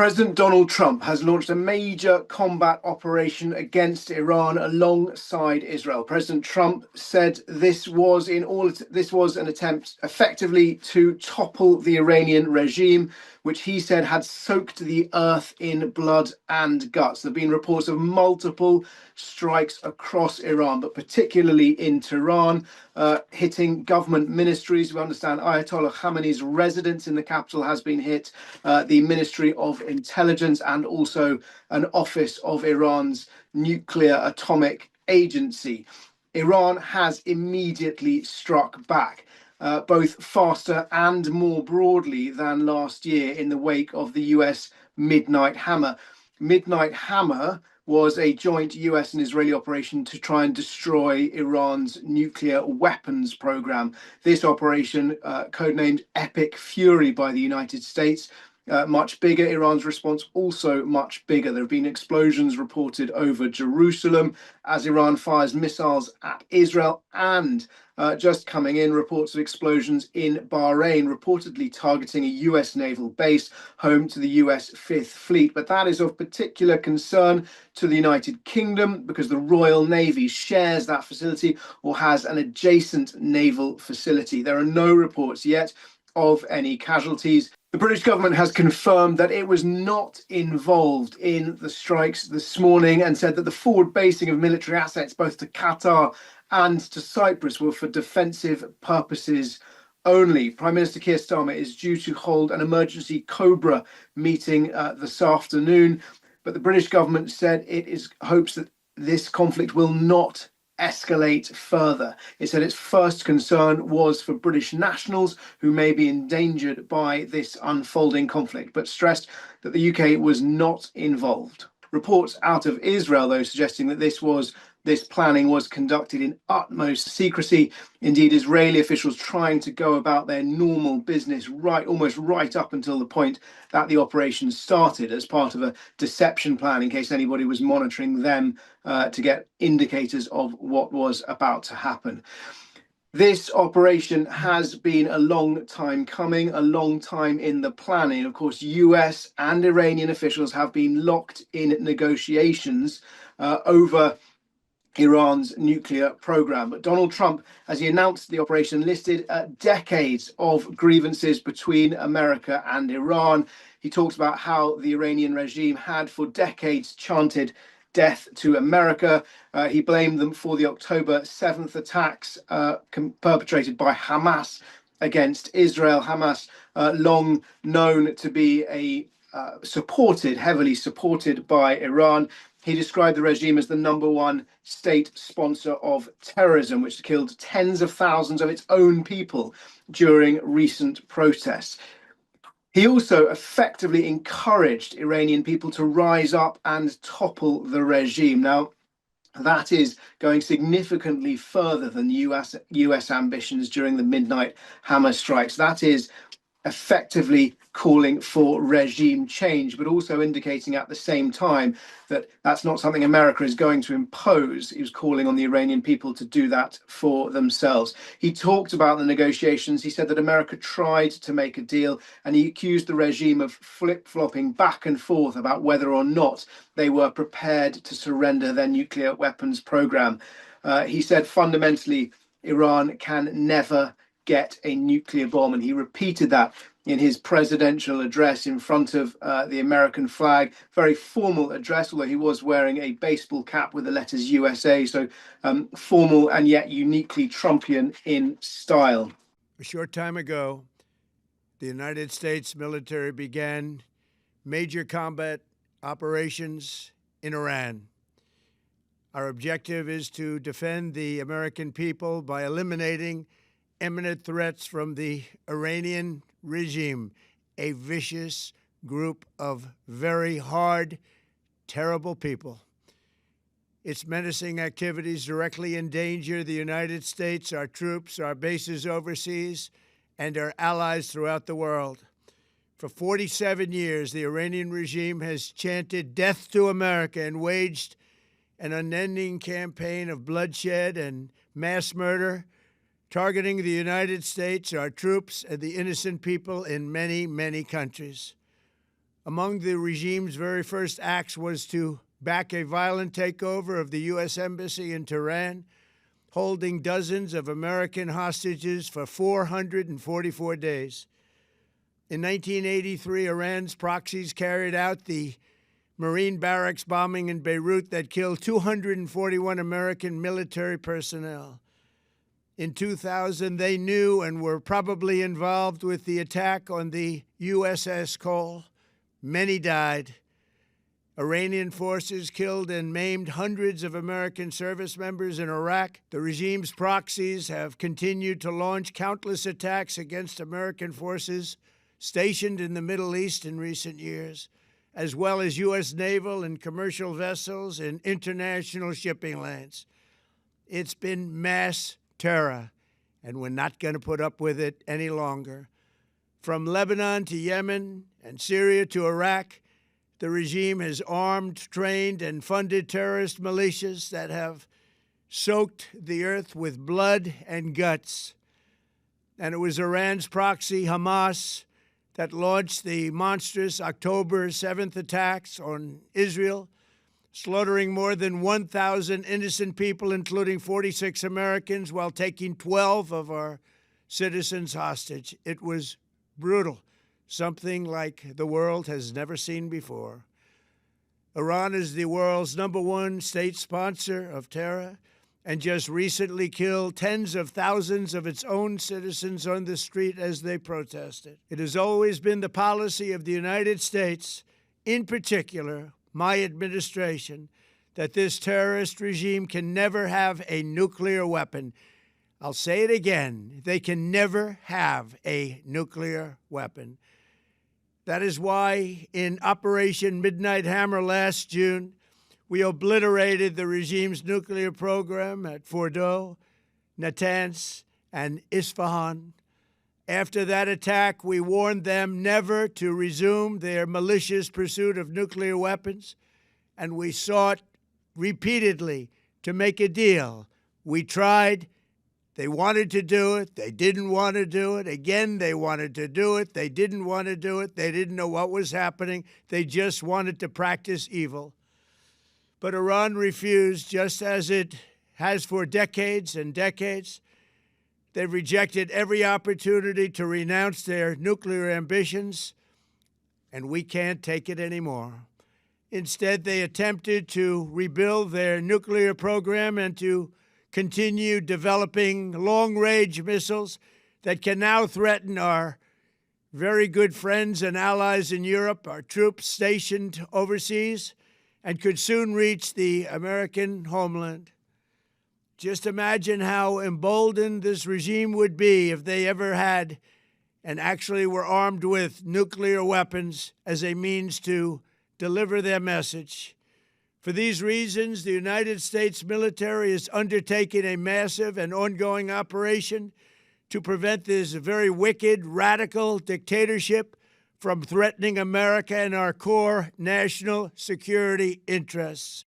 President Donald Trump has launched a major combat operation against Iran alongside Israel. President Trump said this was an attempt effectively to topple the Iranian regime, which he said had soaked the earth in blood and guts. There have been reports of multiple strikes across Iran, but particularly in Tehran, hitting government ministries. We understand Ayatollah Khamenei's residence in the capital has been hit, the Ministry of Intelligence, and also an office of Iran's nuclear atomic agency. Iran has immediately struck back, both faster and more broadly than last year in the wake of the US Midnight Hammer. Midnight Hammer was a joint US and Israeli operation to try and destroy Iran's nuclear weapons program. This operation, codenamed Epic Fury by the United States, much bigger. Iran's response also much bigger. There have been explosions reported over Jerusalem as Iran fires missiles at Israel, and just coming in, reports of explosions in Bahrain, reportedly targeting a US naval base home to the US Fifth Fleet. But that is of particular concern to the United Kingdom because the Royal Navy shares that facility or has an adjacent naval facility. There are no reports yet of any casualties. The British government has confirmed that it was not involved in the strikes this morning and said that the forward basing of military assets both to Qatar and to Cyprus were for defensive purposes only. Prime Minister Keir Starmer is due to hold an emergency Cobra meeting this afternoon, but the British government said hopes that this conflict will not escalate further. It said its first concern was for British nationals who may be endangered by this unfolding conflict, but stressed that the UK was not involved. Reports out of Israel, though, suggesting that this planning was conducted in utmost secrecy. Indeed, Israeli officials trying to go about their normal business almost right up until the point that the operation started as part of a deception plan in case anybody was monitoring them to get indicators of what was about to happen. This operation has been a long time coming, a long time in the planning. Of course, US and Iranian officials have been locked in negotiations over Iran's nuclear program. But Donald Trump, as he announced the operation, listed decades of grievances between America and Iran. He talked about how the Iranian regime had for decades chanted death to America. He blamed them for the October 7th attacks perpetrated by Hamas against Israel. Hamas, long known to be heavily supported by Iran. He described the regime as the #1 state sponsor of terrorism, which killed tens of thousands of its own people during recent protests. He also effectively encouraged Iranian people to rise up and topple the regime. Now, that is going significantly further than US ambitions during the Midnight Hammer strikes. That is effectively calling for regime change, but also indicating at the same time that that's not something America is going to impose. He was calling on the Iranian people to do that for themselves. He talked about the negotiations. He said that America tried to make a deal, and he accused the regime of flip-flopping back and forth about whether or not they were prepared to surrender their nuclear weapons program. He said fundamentally, Iran can never get a nuclear bomb, and he repeated that in his presidential address in front of the American flag. Very formal address, although he was wearing a baseball cap with the letters USA, so formal and yet uniquely Trumpian in style. A short time ago, the United States military began major combat operations in Iran. Our objective is to defend the American people by eliminating imminent threats from the Iranian regime, a vicious group of very hard, terrible people. Its menacing activities directly endanger the United States, our troops, our bases overseas, and our allies throughout the world. For 47 years, the Iranian regime has chanted death to America and waged an unending campaign of bloodshed and mass murder, targeting the United States, our troops, and the innocent people in many, many countries. Among the regime's very first acts was to back a violent takeover of the U.S. Embassy in Tehran, holding dozens of American hostages for 444 days. In 1983, Iran's proxies carried out the Marine barracks bombing in Beirut that killed 241 American military personnel. In 2000, they knew and were probably involved with the attack on the USS Cole. Many died. Iranian forces killed and maimed hundreds of American service members in Iraq. The regime's proxies have continued to launch countless attacks against American forces stationed in the Middle East in recent years, as well as U.S. naval and commercial vessels in international shipping lanes. It's been mass terror, and we're not going to put up with it any longer. From Lebanon to Yemen and Syria to Iraq, the regime has armed, trained, and funded terrorist militias that have soaked the earth with blood and guts. And it was Iran's proxy, Hamas, that launched the monstrous October 7th attacks on Israel, slaughtering more than 1,000 innocent people, including 46 Americans, while taking 12 of our citizens hostage. It was brutal, something like the world has never seen before. Iran is the world's #1 state sponsor of terror and just recently killed tens of thousands of its own citizens on the street as they protested. It has always been the policy of the United States, in particular my administration, that this terrorist regime can never have a nuclear weapon. I'll say it again, they can never have a nuclear weapon. That is why in Operation Midnight Hammer last June, we obliterated the regime's nuclear program at Fordow, Natanz, and Isfahan. After that attack, we warned them never to resume their malicious pursuit of nuclear weapons, and we sought repeatedly to make a deal. We tried. They wanted to do it. They didn't want to do it. Again, they wanted to do it. They didn't want to do it. They didn't know what was happening. They just wanted to practice evil. But Iran refused, just as it has for decades and decades. They've rejected every opportunity to renounce their nuclear ambitions, and we can't take it anymore. Instead, they attempted to rebuild their nuclear program and to continue developing long-range missiles that can now threaten our very good friends and allies in Europe, our troops stationed overseas, and could soon reach the American homeland. Just imagine how emboldened this regime would be if they ever had and actually were armed with nuclear weapons as a means to deliver their message. For these reasons, the United States military is undertaking a massive and ongoing operation to prevent this very wicked, radical dictatorship from threatening America and our core national security interests.